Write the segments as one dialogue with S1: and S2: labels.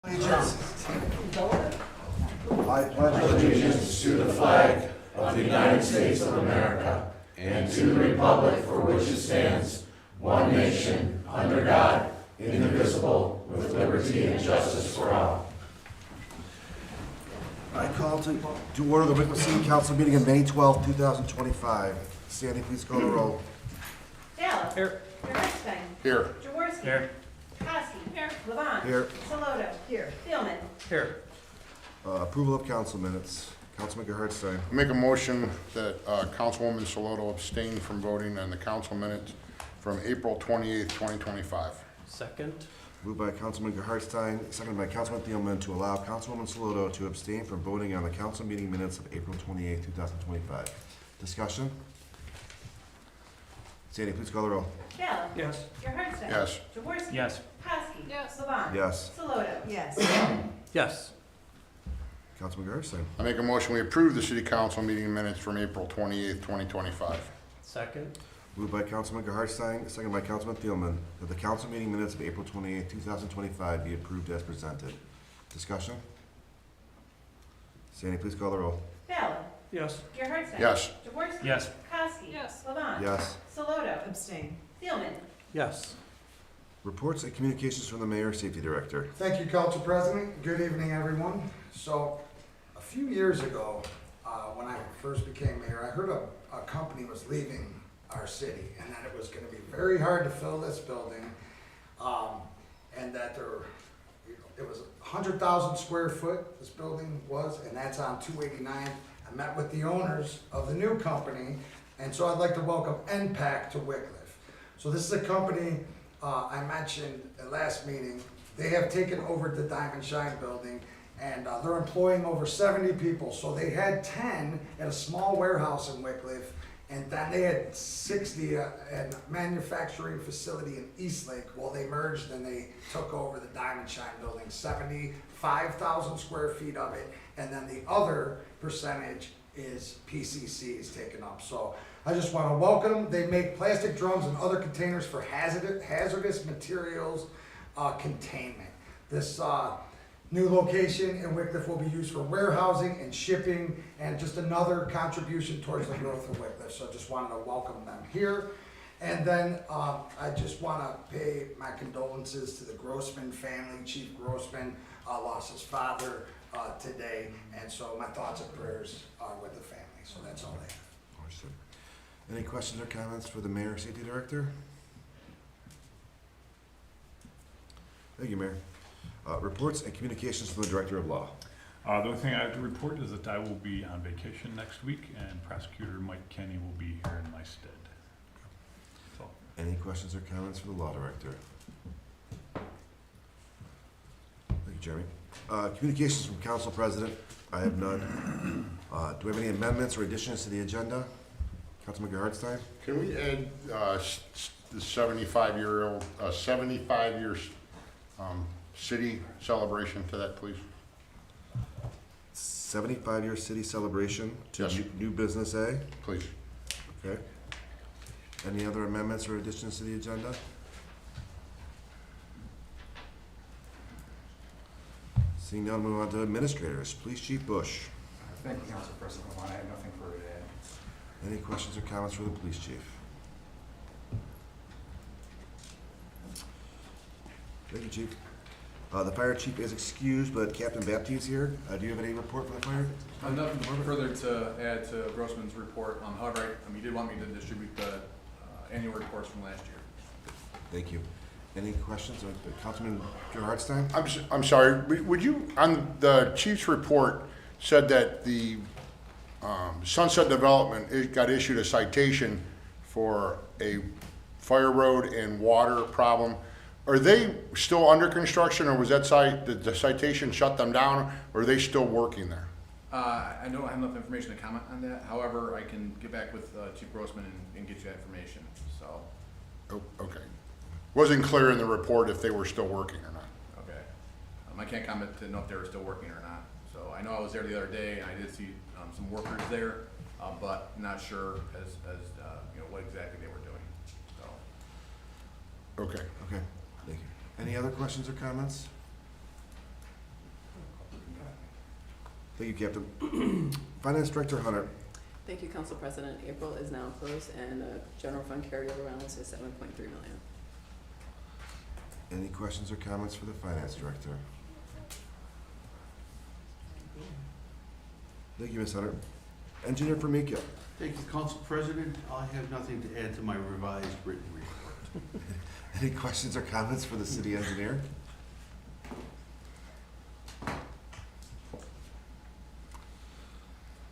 S1: Allegiance.
S2: I pledge allegiance to the flag of the United States of America and to the republic for which it stands, one nation, under God, indivisible, with liberty and justice for all.
S1: I call to order the Wickliffe City Council meeting on May 12, 2025. Sandy, please call the roll.
S3: Dale.
S4: Here.
S3: Gerhardstein.
S2: Here.
S3: Jaworski.
S4: Here.
S3: Kosky. Here. Levon.
S1: Here.
S3: Saloto. Here. Thielman.
S4: Here.
S1: Approval of council minutes. Councilman Gerhardstein.
S2: Make a motion that Councilwoman Saloto abstain from voting on the council minutes from April 28th, 2025.
S4: Second.
S1: Moved by Councilman Gerhardstein, seconded by Councilman Thielman to allow Councilwoman Saloto to abstain from voting on the council meeting minutes of April 28, 2025. Discussion? Sandy, please call the roll.
S3: Dale.
S4: Yes.
S3: Gerhardstein.
S2: Yes.
S3: Jaworski.
S4: Yes.
S3: Kosky. Yes. Levon.
S1: Yes.
S3: Saloto. Yes. Thielman.
S4: Yes.
S1: Councilman Gerhardstein.
S2: I make a motion we approve the city council meeting minutes from April 28th, 2025.
S4: Second.
S1: Moved by Councilman Gerhardstein, seconded by Councilman Thielman, that the council meeting minutes of April 28, 2025 be approved as presented. Discussion? Sandy, please call the roll.
S3: Dale.
S4: Yes.
S3: Gerhardstein.
S2: Yes.
S3: Jaworski.
S4: Yes.
S3: Kosky. Yes. Levon.
S1: Yes.
S3: Saloto. Abstain. Thielman.
S4: Yes.
S1: Reports and communications from the Mayor, Safety Director.
S5: Thank you, Council President. Good evening, everyone. So, a few years ago, when I first became mayor, I heard a company was leaving our city, and that it was going to be very hard to fill this building, and that it was 100,000 square foot, this building was, and that's on 289. I met with the owners of the new company, and so I'd like to welcome NPAC to Wickliffe. So this is a company I mentioned at last meeting. They have taken over the Diamond Shine building, and they're employing over 70 people. So they had 10 at a small warehouse in Wickliffe, and then they had 60 at a manufacturing facility in Eastlake. Well, they merged and they took over the Diamond Shine building, 75,000 square feet of it, and then the other percentage is PCC's taken up. So I just want to welcome them. They make plastic drums and other containers for hazardous materials containment. This new location in Wickliffe will be used for warehousing and shipping, and just another contribution towards the growth of Wickliffe. So I just wanted to welcome them here. And then I just want to pay my condolences to the Grossman family. Chief Grossman lost his father today, and so my thoughts and prayers are with the family. So that's all I have.
S1: Understood. Any questions or comments for the Mayor, Safety Director? Thank you, Mayor. Reports and communications from the Director of Law.
S6: The only thing I have to report is that I will be on vacation next week, and Prosecutor Mike Kenny will be here in my stead. So,
S1: Any questions or comments for the Law Director? Thank you, Jeremy. Communications from Council President. I have none. Do we have any amendments or additions to the agenda? Councilman Gerhardstein?
S2: Can we add the 75-year city celebration to that, please?
S1: 75-year city celebration to
S2: Yes.
S1: new business A.
S2: Please.
S1: Okay. Any other amendments or additions to the agenda? Seeing none, move on to administrators. Police Chief Bush.
S7: Thank you, Council President. I have nothing further to add.
S1: Any questions or comments for the police chief? Thank you, Chief. The fire chief is excused, but Captain Baptiste's here. Do you have any report for the fire?
S7: Nothing further to add to Grossman's report. However, he did want me to distribute the annual reports from last year.
S1: Thank you. Any questions? Councilman Gerhardstein?
S2: I'm sorry, would you, on the chief's report, said that the Sunset Development got issued a citation for a fire road and water problem. Are they still under construction, or was that did the citation shut them down, or are they still working there?
S7: I don't have enough information to comment on that. However, I can get back with Chief Grossman and get you that information. So.
S2: Oh, okay. Wasn't clear in the report if they were still working or not.
S7: Okay. I can't comment to know if they were still working or not. So I know I was there the other day, and I did see some workers there, but not sure as what exactly they were doing. So.
S2: Okay.
S1: Okay, thank you. Any other questions or comments? Thank you, Captain. Finance Director Hunter.
S8: Thank you, Council President. April is now closed and general fund carryover balance is 7.3 million.
S1: Any questions or comments for the Finance Director? Thank you, Ms. Hunter. Engineer Formica.
S9: Thank you, Council President. I have nothing to add to my revised written report.
S1: Any questions or comments for the city engineer?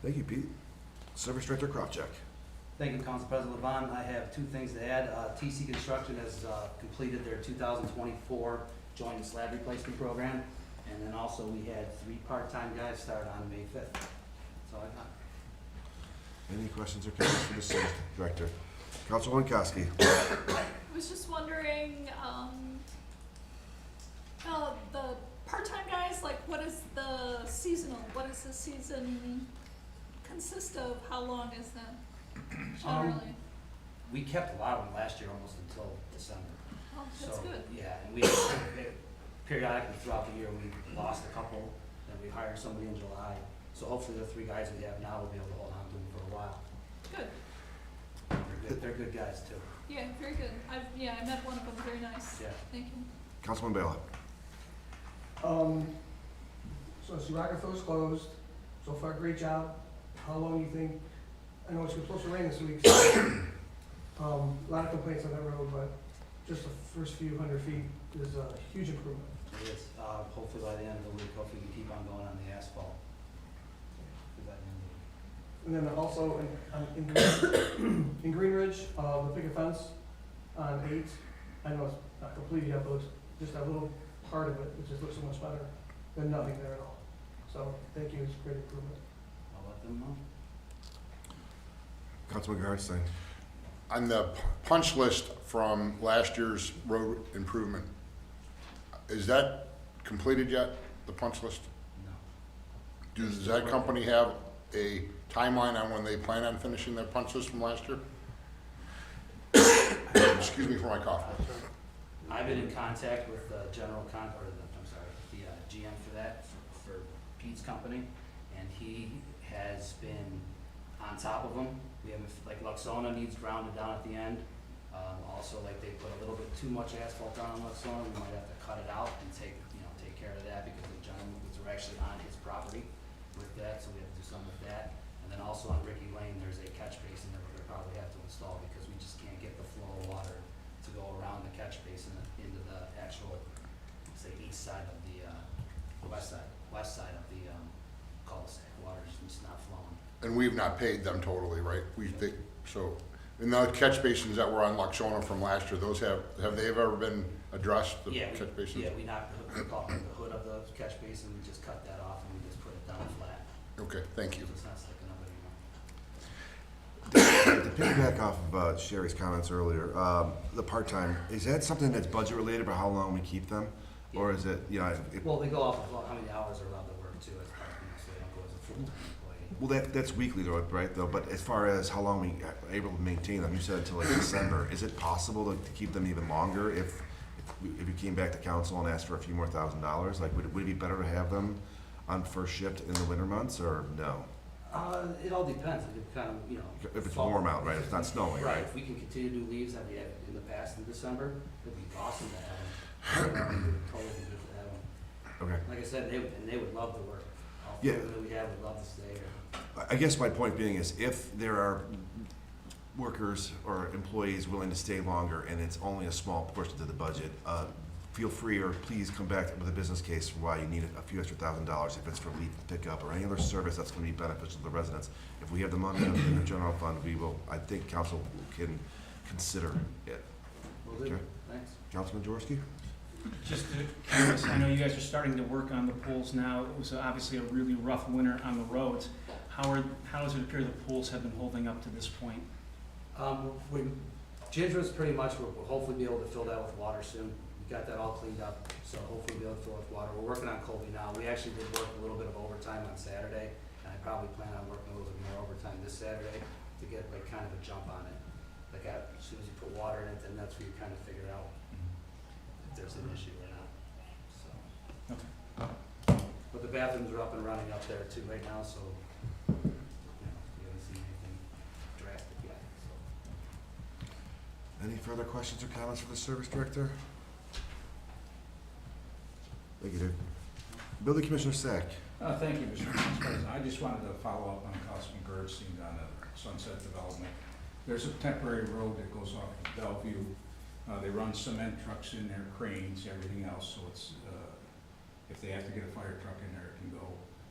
S1: Thank you, Pete. Service Director Kravchuk.
S10: Thank you, Council President Levon. I have two things to add. TC Construction has completed their 2024 joint slab replacement program. And then also we had 3 part-time guys start on May 5th. That's all I got.
S1: Any questions or comments for the Service Director? Councilwoman Koski.
S11: I was just wondering, the part-time guys, like what is the seasonal, what does the season consist of? How long is that generally?
S10: We kept a lot of them last year almost until December.
S11: Oh, that's
S10: So,
S11: good.
S10: Yeah, and we periodically throughout the year, we lost a couple, then we hired somebody in July. So hopefully the 3 guys we have now will be able to hold on to them for a while.
S11: Good.
S10: They're good guys too.
S11: Yeah, very good. I met one of them, very nice.
S10: Yeah.
S11: Thank you.
S1: Councilman Bala.
S12: So Suraga is closed. So far, great job. How long you think? I know it's supposed to rain this week. So, a lot of complaints on that road, but just the first few hundred feet is a huge improvement.
S10: It is. Hopefully by the end of the week, hopefully we can keep on going on the asphalt. By the end of the week.
S12: And then also in Green Ridge, the picket fence on 8. I know it's not complete yet, but it's just that little part of it just looks so much better than nothing there at all. So thank you, it's a great improvement.
S10: I'll let them know.
S1: Councilman Garstein.
S2: On the punch list from last year's road improvement, is that completed yet, the punch list?
S10: No.
S2: Does that company have a timeline on when they plan on finishing their punch list from last year? Excuse me for my cough.
S10: I've been in contact with the GM for that, for Pete's company, and he has been on top of them. We haven't, like Luxona needs grounded down at the end. Also, like they put a little bit too much asphalt down on Luxona, we might have to cut it out and take care of that because the gentleman was actually on his property with that, so we have to do something with that. And then also on Ricky Lane, there's a catch basin that we're gonna probably have to install because we just can't get the flow of water to go around the catch basin into the actual, say, east side of the, west side of the, cul-de-sac. Water's just not flowing.
S2: And we've not paid them totally, right? And the catch basins that were on Luxona from last year, those have they ever been addressed, the
S10: Yeah,
S2: catch basins?
S10: Yeah, we knocked the hood of the catch basin, we just cut that off and we just put it down flat.
S2: Okay, thank you.
S10: So it's not sticking up anymore.
S1: To piggyback off of Sherry's comments earlier, the part-time, is that something that's budget related about how long we keep them? Or is it,
S10: Well, they go off of how many hours they're allowed to work too, as part, so they don't go as a full-time employee.
S1: well, that's weekly though, right, though? But as far as how long we are able to maintain them, you said until like December. Is it possible to keep them even longer if you came back to council and asked for a few more $1,000s? Like, would it be better to have them on first shift in the winter months or no?
S10: It all depends, it kind of,
S1: If it's warm out, right? If it's not snowing, right?
S10: If we can continue to do leaves that we had in the past in December, it'd be awesome to have them. Totally good to have them.
S1: Okay.
S10: Like I said, they would love to work. All
S1: Yeah.
S10: three that we have would love to stay here.
S1: I guess my point being is if there are workers or employees willing to stay longer and it's only a small portion of the budget, feel free or please come back with a business case for why you need a few extra $1,000 if it's for leaf pickup or any other service that's going to be beneficial to the residents. If we have the money in the general fund, I think council can consider it.
S10: Will do.
S1: Okay.
S10: Thanks.
S1: Councilman Jaworski?
S13: Just curious, I know you guys are starting to work on the pools now. It was obviously a really rough winter on the roads. How does it appear the pools have been holding up to this point?
S10: Ginger's pretty much, we'll hopefully be able to fill that with water soon. We got that all cleaned up, so hopefully we'll be able to fill it with water. We're working on Colby now. We actually did work a little bit of overtime on Saturday, and I probably plan on working a little bit more overtime this Saturday to get like kind of a jump on it. Like as soon as you put water in it, then that's where you kind of figure out if there's an issue or not, so.
S13: Okay.
S10: But the bathrooms are up and running up there too right now, so, you know, we haven't seen anything drastic yet, so.
S1: Any further questions or comments for the service director? Thank you, Dave. Building Commissioner Sack.
S14: Thank you, Mr. Vice President. I just wanted to follow up on Councilman Gertstein on the Sunset Development. There's a temporary road that goes off of Bellevue. They run cement trucks in there, cranes, everything else, so it's, if they have to get a fire truck in there, it can go.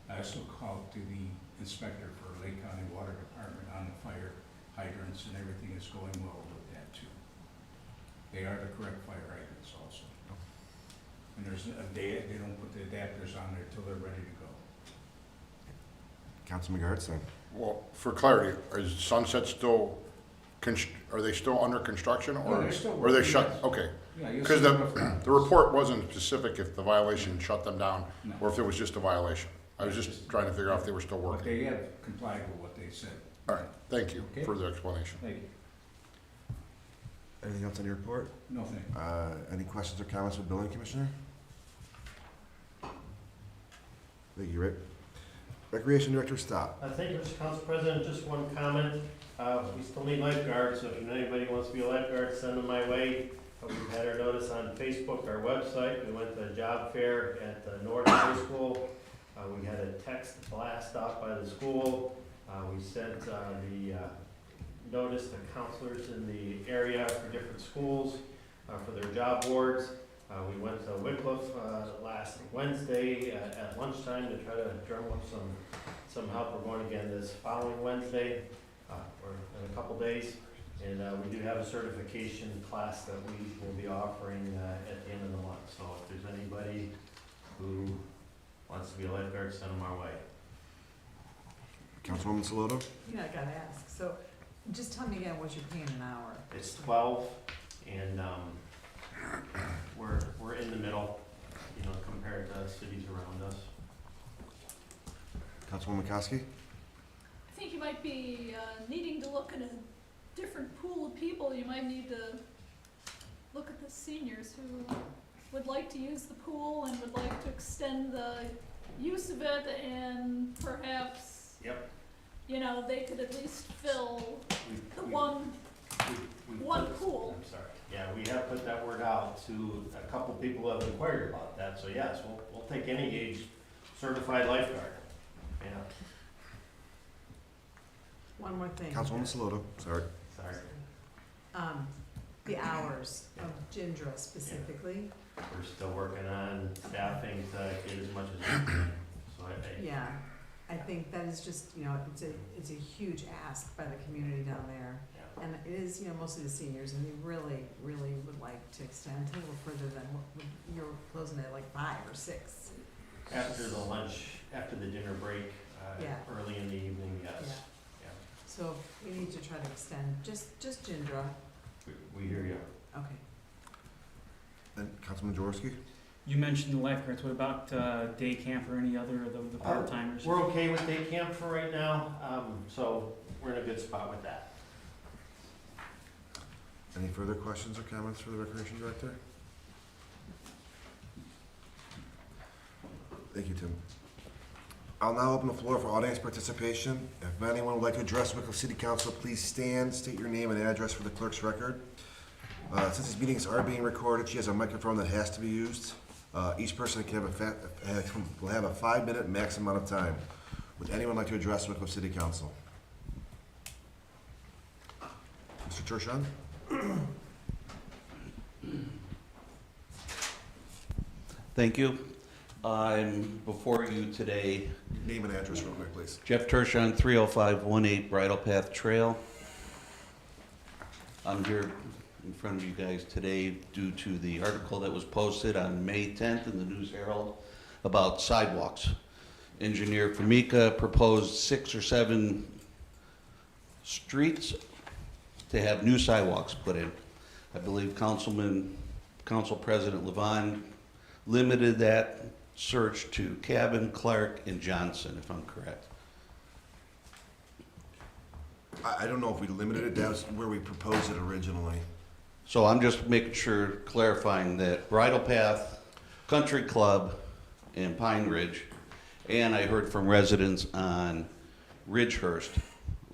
S14: I also called to the inspector for Lake County Water Department on the fire hydrants, and everything is going well with that too. They are the correct fire hydrants also. And there's they don't put the adapters on there till they're ready to go.
S1: Councilman Garrison.
S2: Well, for clarity, is Sunset still, are they still under construction,
S14: Yeah,
S2: or
S14: they're still
S2: or are they
S14: working,
S2: shut?
S14: yes.
S2: Okay.
S14: Yeah, you'll
S2: Because
S14: see the roof down.
S2: the report wasn't specific if the violation shut them down,
S14: No.
S2: or if it was just a violation. I was just trying to figure out if they were still
S14: But
S2: working.
S14: they have complied with what they said.
S2: All right, thank you
S14: Okay.
S2: for the explanation.
S14: Thank you.
S1: Anything else on your report?
S14: No, thank you.
S1: Any questions or comments for Building Commissioner? Thank you, Rick. Recreation Director, stop.
S4: Thank you, Mr. Council President. Just one comment. We still need lifeguards, so if you know anybody who wants to be a lifeguard, send them my way. We've had our notice on Facebook, our website. We went to a job fair at the North High School. We had a text blast off by the school. We sent the notice to counselors in the area for different schools for their job boards. We went to Wickliffe last Wednesday at lunchtime to try to drum up some help. We're going again this following Wednesday, or in a couple days. And we do have a certification class that we will be offering at the end of the month. So if there's anybody who wants to be a lifeguard, send them our way.
S1: Councilwoman Saloto?
S3: Yeah, I gotta ask, so just tell me again what you're paying an hour.
S4: It's 12, and we're in the middle, you know, compared to cities around us.
S1: Councilwoman Koski?
S11: I think you might be needing to look at a different pool of people. You might need to look at the seniors who would like to use the pool and would like to extend the use of it, and perhaps,
S4: Yep.
S11: you know, they could at least fill the
S4: We-
S11: one
S4: put-
S11: pool.
S4: I'm sorry. Yeah, we have put that word out to a couple people who have inquired about that, so yes, we'll take any age certified lifeguard. Yeah,
S3: One more thing.
S1: Councilwoman Saloto, sorry.
S4: sorry.
S3: The hours of Gindra specifically,
S4: We're still working on staffing to get as much as we can, so
S3: yeah, I think that is just, you know, it's a huge ask by the community down there.
S4: yeah.
S3: And it is, you know, mostly the seniors, and they really, really would like to extend a little further than what you're closing at like 5 or 6.
S4: After the lunch, after the dinner break,
S3: Yeah.
S4: early in the evening, yes.
S3: Yeah.
S4: Yeah.
S3: So we need to try to extend, just Gindra.
S4: We hear you.
S3: Okay.
S1: And Councilman Jaworski?
S13: You mentioned the lifeguards. What about day camp or any other of the part-timers?
S4: We're okay with day camp for right now, so we're in a good spot with that.
S1: Any further questions or comments for the Recreation Director? Thank you, Tim. I'll now open the floor for audience participation. If anyone would like to address Wickliffe City Council, please stand, state your name and address for the clerk's record. Since these meetings are being recorded, she has a microphone that has to be used. Each person can will have a 5-minute max amount of time. Would anyone like to address Wickliffe City Council? Mr. Tershon?
S9: Thank you. I'm before you today.
S1: Name and address real quick, please.
S9: Jeff Tershon, 30518 Bridle Path Trail. I'm here in front of you guys today due to the article that was posted on May 10th in the News Herald about sidewalks. Engineer Famika proposed 6 or 7 streets to have new sidewalks put in. I believe Council President Levon limited that search to Cabin, Clark, and Johnson, if I'm correct.
S1: I don't know if we limited it, that was where we proposed it originally.
S9: So I'm just making sure, clarifying that Bridle Path, Country Club, and Pine Ridge And I heard from residents on Ridgehurst,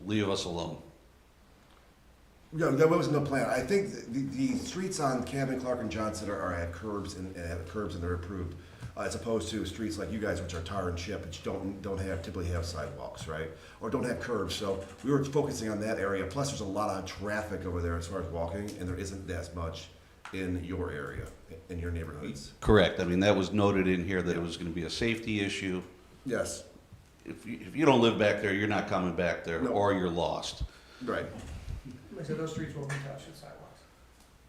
S9: leave us alone.
S1: No, there was no plan. I think the streets on Cabot, Clark, and Johnson have curbs and they're approved, as opposed to streets like you guys, which are tar and chip, which typically have sidewalks, right? Or don't have curbs. So we were focusing on that area. Plus, there's a lot of traffic over there as far as walking, and there isn't that much in your area, in your neighborhoods.
S9: Correct. I mean, that was noted in here that it was going to be a safety issue.
S1: Yes.
S9: If you don't live back there, you're not coming back there,
S1: No.
S9: or you're lost.
S1: Right.
S12: Like I said, those streets won't be touched with sidewalks.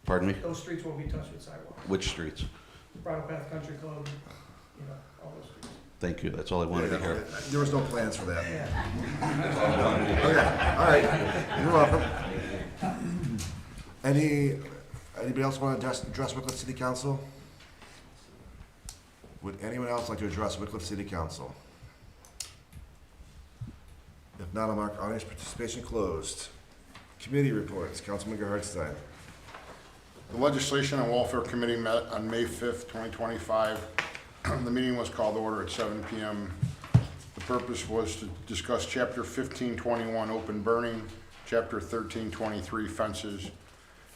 S9: Pardon me?
S12: Those streets won't be touched with sidewalks.
S9: Which streets?
S12: Bridle Path Country Club, you know, all those streets.
S9: Thank you. That's all I wanted to hear.
S1: There was no plans for that.
S12: Yeah.
S9: That's all I wanted to hear.
S1: Okay, all right. You're welcome. Anybody else want to address Wickliffe City Council? Would anyone else like to address Wickliffe City Council? If not, I'll mark audience participation closed. Committee reports, Councilman Gerhardstein.
S2: The Legislation and Welfare Committee met on May 5th, 2025. The meeting was called to order at 7 p.m. The purpose was to discuss Chapter 1521, open burning, Chapter 1323, fences,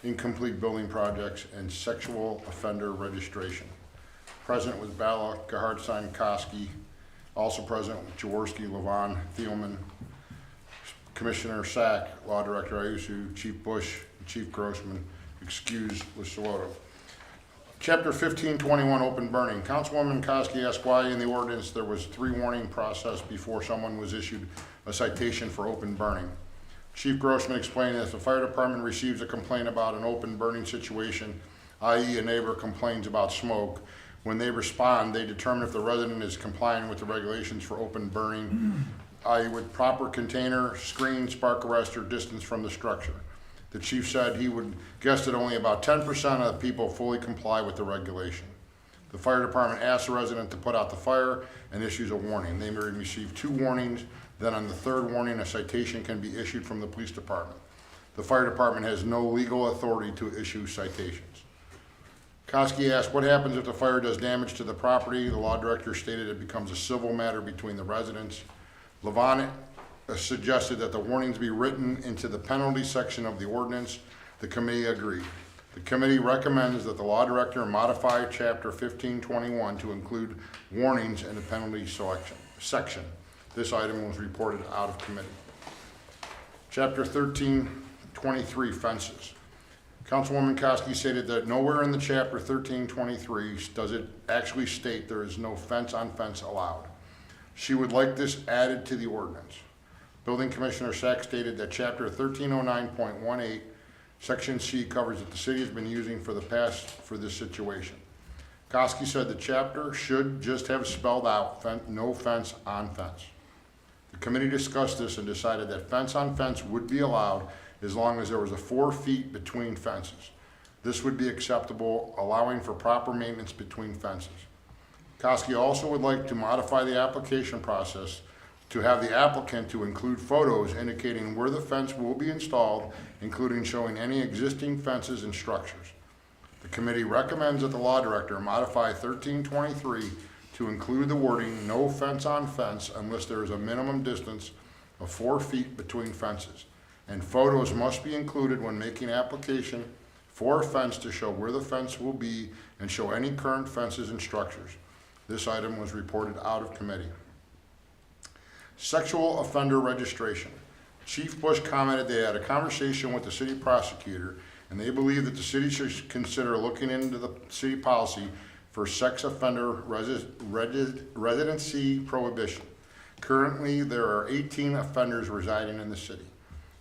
S2: incomplete building projects, and sexual offender registration. Present was Bala, Gerhardstein, Koski. Also present were Jaworski, Levon, Thielman, Commissioner Sack, Law Director Ayusu, Chief Bush, Chief Grossman, excused Luciotto. Chapter 1521, open burning. Councilwoman Koski asked why in the ordinance there was 3 warning process before someone was issued a citation for open burning. Chief Grossman explained that if the fire department receives a complaint about an open burning situation, i.e. a neighbor complains about smoke, when they respond, they determine if the resident is complying with the regulations for open burning, i.e. with proper container, screen, spark arrestor, distance from the structure. The chief said he would guess that only about 10% of the people fully comply with the regulation. The fire department asks the resident to put out the fire and issues a warning. They may receive 2 warnings, then on the 3rd warning, a citation can be issued from the police department. The fire department has no legal authority to issue citations. Koski asked what happens if the fire does damage to the property. The law director stated it becomes a civil matter between the residents. Levon suggested that the warnings be written into the penalty section of the ordinance. The committee agreed. The committee recommends that the law director modify Chapter 1521 to include warnings in the penalty section. This item was reported out of committee. Chapter 1323, fences. Councilwoman Koski stated that nowhere in the Chapter 1323 does it actually state there is no fence on fence allowed. She would like this added to the ordinance. Building Commissioner Sack stated that Chapter 1309.18, Section C covers that the city has been using for the past for this situation. Koski said the chapter should just have spelled out no fence on fence. The committee discussed this and decided that fence on fence would be allowed as long as there was 4 feet between fences. This would be acceptable, allowing for proper maintenance between fences. Koski also would like to modify the application process to have the applicant to include photos indicating where the fence will be installed, including showing any existing fences and structures. The committee recommends that the law director modify 1323 to include the wording no fence on fence unless there is a minimum distance of 4 feet between fences, and photos must be included when making application for a fence to show where the fence will be and show any current fences and structures. This item was reported out of committee. Sexual offender registration. Chief Bush commented they had a conversation with the city prosecutor and they believe that the city should consider looking into the city policy for sex offender residency prohibition. Currently, there are 18 offenders residing in the city.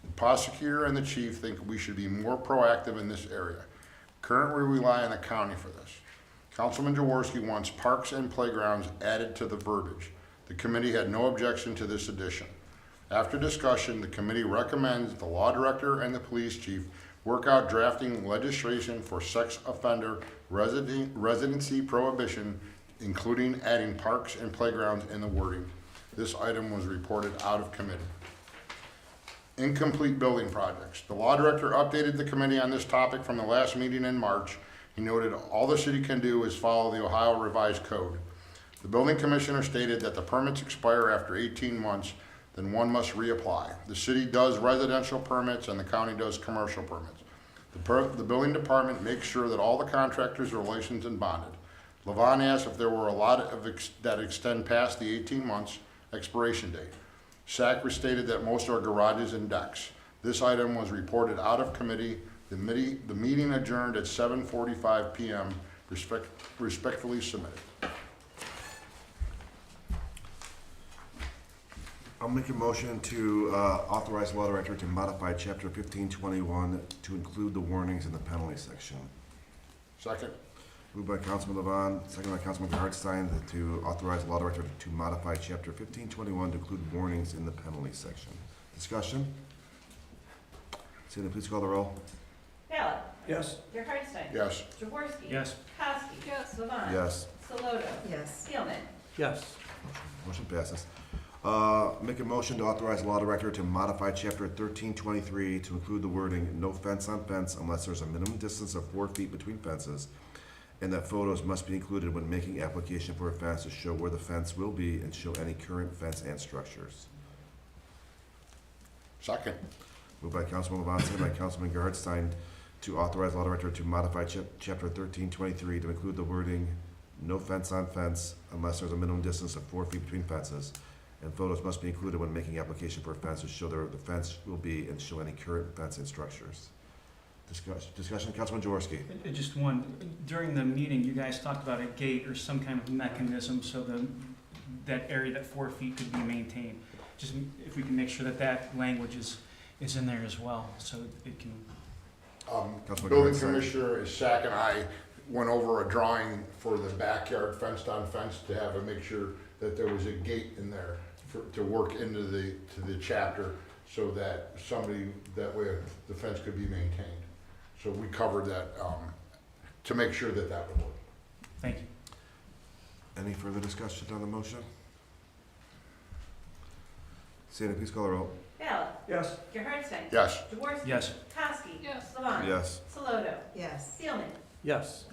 S2: The prosecutor and the chief think we should be more proactive in this area. Currently, we rely on the county for this. Councilman Jaworski wants parks and playgrounds added to the verbiage. The committee had no objection to this addition. After discussion, the committee recommends the law director and the police chief work out drafting legislation for sex offender residency prohibition, including adding parks and playgrounds in the wording. This item was reported out of committee. Incomplete building projects. The law director updated the committee on this topic from the last meeting in March. He noted all the city can do is follow the Ohio Revised Code. The building commissioner stated that the permits expire after 18 months, then one must reapply. The city does residential permits and the county does commercial permits. The building department makes sure that all the contractors are licensed and bonded. Levon asked if there were a lot that extend past the 18 months expiration date. SAC stated that most are garages and decks. This item was reported out of committee. The meeting adjourned at 7:45 p.m. Respectfully submitted.
S1: I'll make a motion to authorize the law director to modify chapter 1521 to include the warnings in the penalty section.
S2: Second.
S1: Moved by Councilman Levon, second by Councilman Hartstein, to authorize the law director to modify chapter 1521 to include warnings in the penalty section. Discussion? Sandy, please call the roll.
S3: Ballot.
S12: Yes.
S3: Hartstein.
S2: Yes.
S3: Jaworski.
S13: Yes.
S3: Kowski.
S11: Yes.
S3: Levon.
S1: Yes.
S3: Saloto. Yes. Steelman.
S12: Yes.
S1: Motion passes. Make a motion to authorize the law director to modify chapter 1323 to include the wording, no fence on fence unless there's a minimum distance of 4 feet between fences, and that photos must be included when making application for a fence to show where the fence will be and show any current fence and structures.
S2: Second.
S1: Moved by Councilman Levon, second by Councilman Hartstein, to authorize the law director to modify chapter 1323 to include the wording, no fence on fence unless there's a minimum distance of 4 feet between fences, and photos must be included when making application for a fence to show where the fence will be and show any current fence and structures. Discussion, Councilman Jaworski.
S13: Just one, during the meeting, you guys talked about a gate or some kind of mechanism so that area, that 4 feet could be maintained. Just if we can make sure that that language is in there as well, so it can.
S1: Councilman
S2: Building
S1: Hartstein.
S2: Commissioner Sack and I went over a drawing for the backyard fenced on fence to have a make sure that there was a gate in there to work into the chapter so that that way the fence could be maintained. So we covered that to make sure that would work.
S13: Thank you.
S1: Any further discussion on the motion? Sandy, please call the roll.
S3: Ballot.
S12: Yes.
S3: Hartstein.
S2: Yes.
S3: Jaworski.
S13: Yes.
S3: Kowski.
S11: Yes.
S3: Levon.
S1: Yes.
S3: Saloto. Yes. Steelman.
S12: Yes.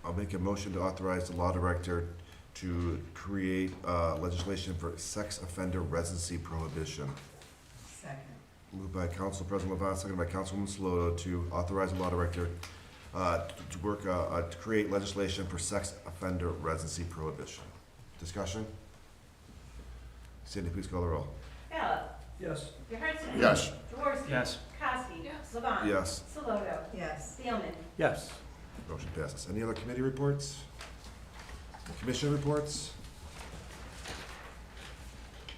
S1: I'll make a motion to authorize the law director to create legislation for sex offender residency prohibition.
S3: Second.
S1: Moved by Council President Levon, seconded by Councilwoman Saloto to authorize the law director to create legislation for sex offender residency prohibition. Discussion? Cindy, please call the roll.
S3: Ballot.
S12: Yes.
S3: Hartstein.
S2: Yes.
S3: Jaworski.
S13: Yes.
S3: Kowski.
S11: Yes.
S3: Levon.
S1: Yes.
S3: Saloto. Yes. Steelman.
S12: Yes.
S1: Motion passes. Any other committee reports? Commission reports?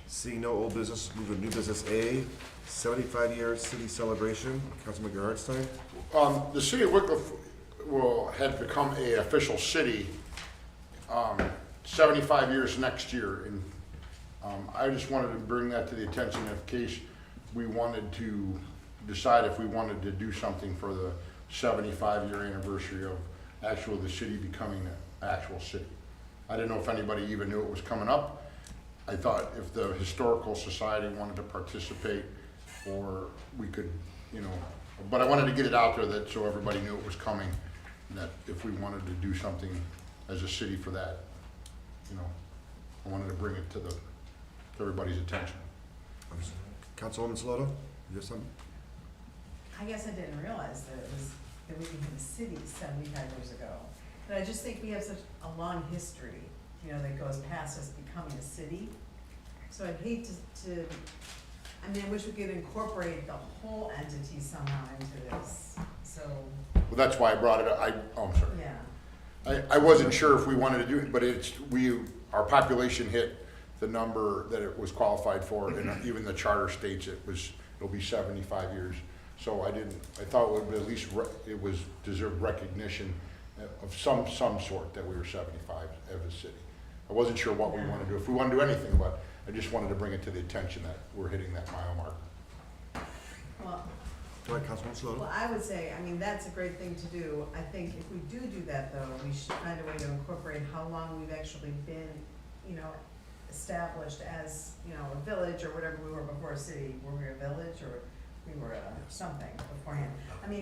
S1: Seeing no old business, move to new business A, 75-year city celebration. Councilman Hartstein?
S2: The city of Wickliffe had become an official city 75 years next year. And I just wanted to bring that to the attention in case we wanted to decide if we wanted to do something for the 75-year anniversary of the city becoming an actual city. I didn't know if anybody even knew it was coming up. I thought if the Historical Society wanted to participate, or we could, but I wanted to get it out there so everybody knew it was coming, and that if we wanted to do something as a city for that, I wanted to bring it to everybody's attention.
S1: Councilwoman Saloto, you have something?
S3: I guess I didn't realize that we became a city 75 years ago. But I just think we have such a long history, that goes past us becoming a city. So I'd hate I wish we could incorporate the whole entity somehow into this, so,
S2: Well, that's why I brought it up. I'm sorry.
S3: yeah.
S2: I wasn't sure if we wanted to do it, but our population hit the number that it was qualified for, and even the charter states it'll be 75 years. So I thought it would at least, it was deserved recognition of some sort that we were 75 as a city. I wasn't sure what we want to do, if we want to do anything, but I just wanted to bring it to the attention that we're hitting that mile mark.
S3: Well,
S1: Go ahead, Councilwoman Saloto.
S3: well, I would say, that's a great thing to do. I think if we do that though, we should find a way to incorporate how long we've actually been, established as, a village or whatever we were before a city. Were we a village or we were something beforehand?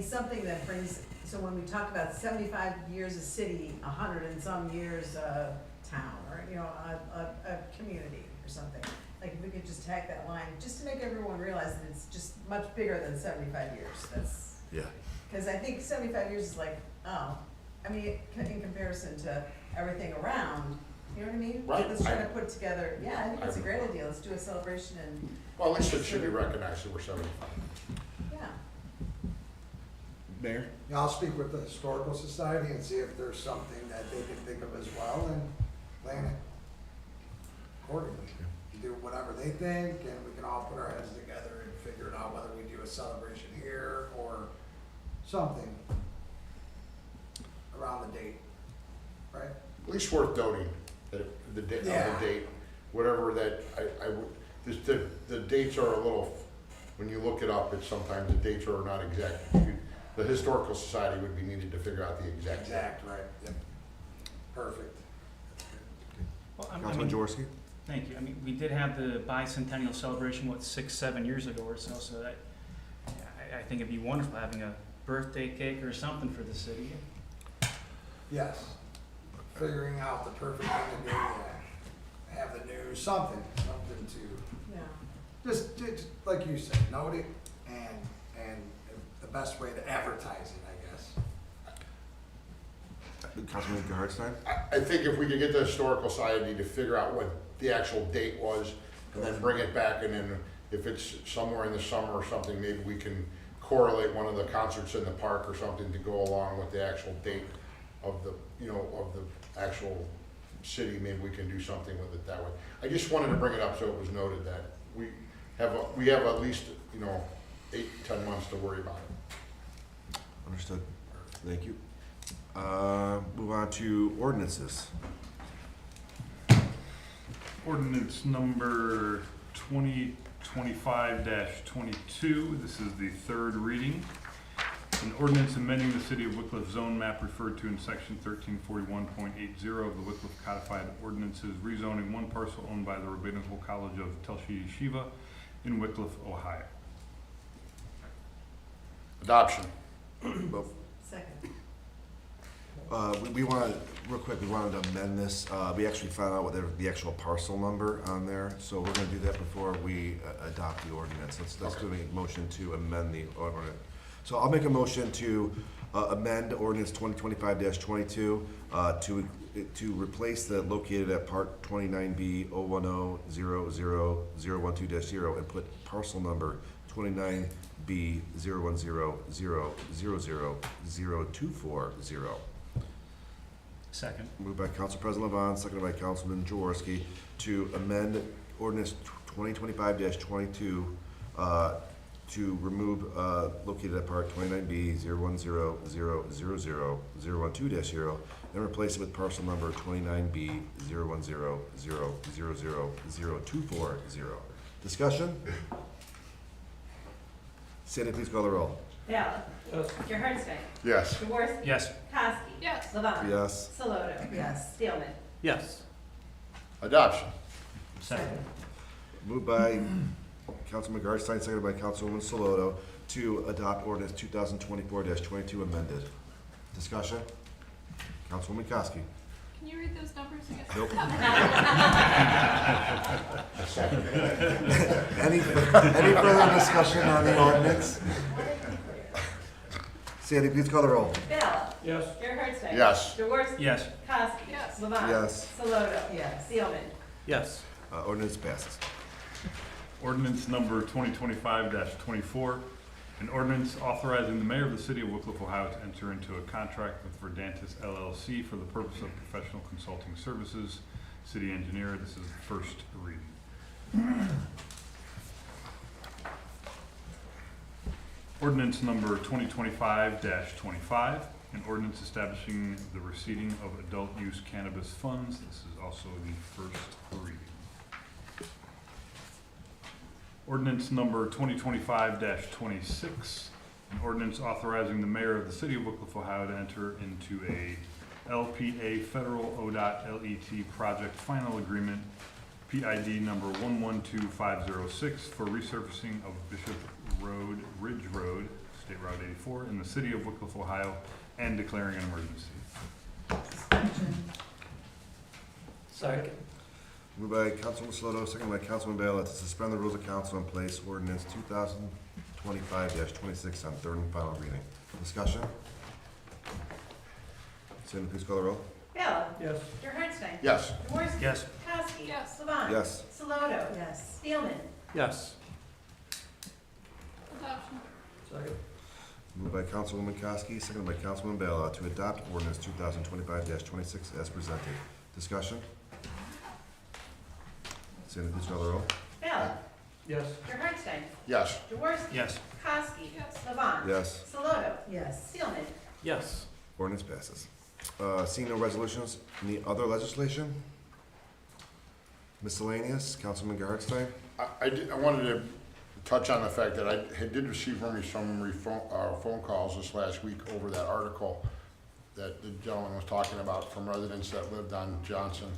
S3: Something that brings, so when we talk about 75 years a city, 100 and some years town, or, you know, a community or something. Like, if we could just tag that line, just to make everyone realize that it's just much bigger than 75 years, that's,
S1: Yeah.
S3: because I think 75 years is like, oh, I mean, in comparison to everything around, you know what I mean?
S2: Right.
S3: Let's try to put it together, yeah, I think it's a great idea, let's do a celebration and,
S2: Well, at least it should be recognized that we're 75.
S3: yeah.
S1: Mayor?
S5: Yeah, I'll speak with the Historical Society and see if there's something that they can think of as well and plan it accordingly. Do whatever they think, and we can all put our heads together and figure it out, whether we do a celebration here or something around the date, right?
S2: At least worth noting that the date,
S5: Yeah.
S2: whatever that, I would, just the dates are a little, when you look it up, it's sometimes the dates are not exact. The Historical Society would be needed to figure out the exact date.
S5: Right, yep. Perfect.
S13: Well, I
S1: Councilman
S13: mean,
S1: Jaworski?
S13: thank you. I mean, we did have the bicentennial celebration, what, 6-7 years ago or so, so that, I think it'd be wonderful having a birthday cake or something for the city.
S5: Yes. Figuring out the perfect thing to do, yeah. Have the news, something to,
S3: Yeah.
S5: just like you said, note it and the best way to advertise it, I guess.
S1: Councilman Hartstein?
S2: I think if we could get the Historical Society to figure out what the actual date was, and then bring it back, and then if it's somewhere in the summer or something, maybe we can correlate one of the concerts in the park or something to go along with the actual date of the, you know, of the actual city. Maybe we can do something with it that way. I just wanted to bring it up so it was noted that we have at least, you know, 8 to 10 months to worry about it.
S1: Understood. Thank you. Move on to ordinances.
S6: Ordinance number 2025-22, this is the third reading. An ordinance amending the City of Wickliffe zone map referred to in section 1341.80 of the Wickliffe Codified Ordinances, rezoning one parcel owned by the Rabbinical College of Telshe Yeshiva in Wickliffe, Ohio.
S2: Adoption.
S3: Second.
S1: We wanted, real quick, we wanted to amend this. We actually found out what the actual parcel number on there, so we're gonna do that before we adopt the ordinance. Let's do a motion to amend the ordinance. So I'll make a motion to amend ordinance 2025-22 to replace the located at part 29B 010-00-012-0 and put parcel number 29B 010-000-024-0.
S13: Second.
S1: Moved by Council President Levon, seconded by Councilman Jaworski to amend ordinance 2025-22 to remove located at part 29B 010-000-012-0 and replace it with parcel number 29B 010-000-024-0. Discussion? Sandy, please call the roll.
S15: Ballot. Gerhardstein.
S2: Yes.
S15: Jaworski.
S13: Yes.
S15: Kowski.
S11: Yes.
S15: Levon.
S1: Yes.
S15: Saloto.
S3: Yes.
S15: Steelman.
S13: Yes.
S2: Adoption.
S13: Second.
S1: Moved by Councilman Garstein, seconded by Councilwoman Saloto to adopt ordinance 2024-22 amended. Discussion? Councilwoman Kowski.
S11: Can you read those numbers again?
S1: Nope. Any further discussion on the ordinance? Sandy, please call the roll.
S15: Ballot.
S12: Yes.
S15: Gerhardstein.
S2: Yes.
S15: Jaworski.
S13: Yes.
S15: Kowski.
S11: Yes.
S15: Levon.
S1: Yes.
S15: Saloto.
S3: Yes.
S15: Steelman.
S13: Yes.
S1: Ordinance passes.
S6: Ordinance number 2025-24, an ordinance authorizing the mayor of the city of Wickliffe, Ohio to enter into a contract with Verdantis LLC for the purpose of professional consulting services. City engineer, this is the first reading. Ordinance number 2025-25, an ordinance establishing the receipting of adult use cannabis funds. This is also the first reading. Ordinance number 2025-26, an ordinance authorizing the mayor of the city of Wickliffe, Ohio to enter into a LPA Federal ODOT LET project final agreement, PID number 112506 for resurfacing of Bishop Road, Ridge Road, State Route 84 in the city of Wickliffe, Ohio, and declaring an emergency.
S12: Second.
S1: Moved by Councilman Sloto, second by Councilman Bella, to suspend the rules of council and place ordinance 2025-26 on third and final reading. Discussion? Sandy, please call the roll.
S15: Bella.
S12: Yes.
S15: Gerhardstein.
S2: Yes.
S15: Jaworski.
S6: Yes.
S15: Kowski.
S11: Yes.
S15: Levon.
S1: Yes.
S15: Saloto.
S3: Yes.
S15: Steelman.
S12: Yes.
S11: Adoption.
S12: Second.
S1: Moved by Councilwoman Kowski, seconded by Councilman Bella, to adopt ordinance 2025-26 as presented. Discussion? Sandy, please call the roll.
S15: Bella.
S12: Yes.
S15: Gerhardstein.
S2: Yes.
S15: Jaworski.
S6: Yes.
S15: Kowski.
S11: Yes.
S15: Levon.
S1: Yes.
S15: Saloto.
S3: Yes.
S15: Steelman.
S12: Yes.
S1: Ordinance passes. Seeing no resolutions, any other legislation? Miscellaneous, Councilman Gerhardstein?
S2: I wanted to touch on the fact that I did receive from you some phone calls this last week over that article that the gentleman was talking about from residents that lived on Johnson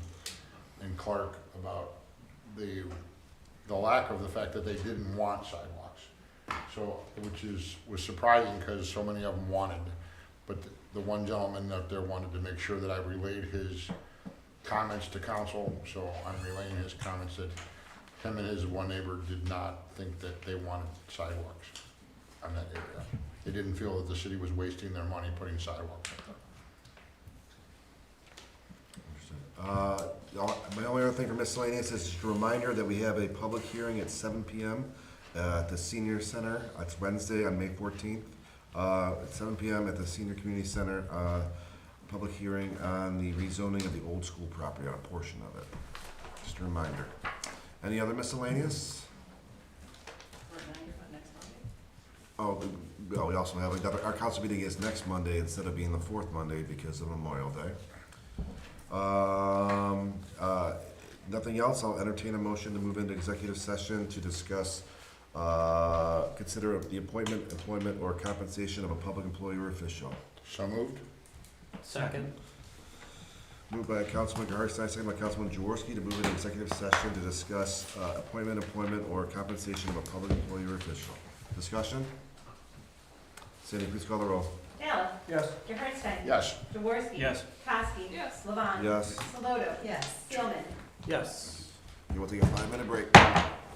S2: and Clark about the lack of the fact that they didn't want sidewalks. So, was surprising because so many of them wanted. But the one gentleman up there wanted to make sure that I relayed his comments to council, so I'm relaying his comments that him and his one neighbor did not think that they wanted sidewalks on that area. They didn't feel that the city was wasting their money putting sidewalks up.
S1: My only other thing for miscellaneous is just a reminder that we have a public hearing at 7 p.m. At the Senior Center. It's Wednesday on May 14th. At 7 p.m. at the Senior Community Center, public hearing on the rezoning of the old school property on a portion of it. Just a reminder. Any other miscellaneous? Oh, we also have our council meeting is next Monday instead of being the fourth Monday because of Memorial Day. Nothing else, I'll entertain a motion to move into executive session to discuss, consider the appointment, employment, or compensation of a public employee or official.
S2: So moved?
S12: Second.
S1: Moved by Councilman Gerhardstein, second by Councilman Jaworski, to move into executive session to discuss appointment, employment, or compensation of a public employee or official. Discussion? Sandy, please call the roll.
S15: Bella.
S12: Yes.
S15: Gerhardstein.
S2: Yes.
S15: Jaworski.
S6: Yes.
S15: Kowski.
S11: Yes.
S15: Levon.
S1: Yes.
S15: Saloto.
S3: Yes.
S15: Steelman.
S12: Yes.
S1: You want to take a 5-minute break?